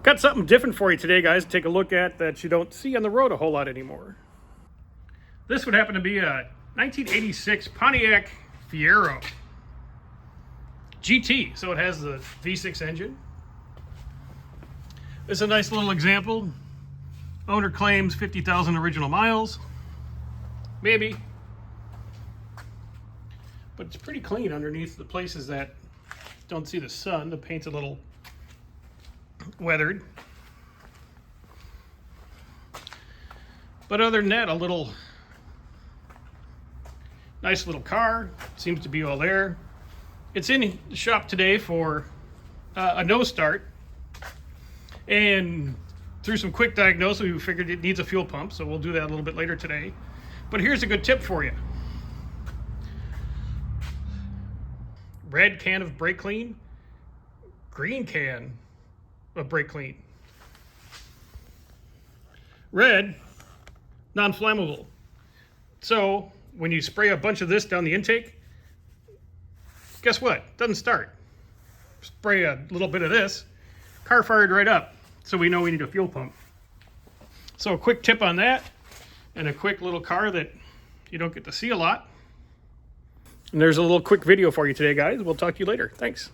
Got something different for you today, guys, to take a look at that you don't see on the road a whole lot anymore. This would happen to be a 1986 Pontiac Fiero GT, so it has the V6 engine. This is a nice little example. Owner claims 50,000 original miles. Maybe. But it's pretty clean underneath the places that don't see the sun. The paint's a little weathered. But other than that, a nice little car. Seems to be all there. It's in the shop today for a no start. And through some quick diagnosis, we figured it needs a fuel pump, so we'll do that a little bit later today. But here's a good tip for you. Red can of brake clean, green can of brake clean. Red, non-flammable. So when you spray a bunch of this down the intake, guess what? It doesn't start. Spray a little bit of this, car fired right up. So we know we need a fuel pump. So a quick tip on that, and a quick little car that you don't get to see a lot. And there's a little quick video for you today, guys. We'll talk to you later. Thanks.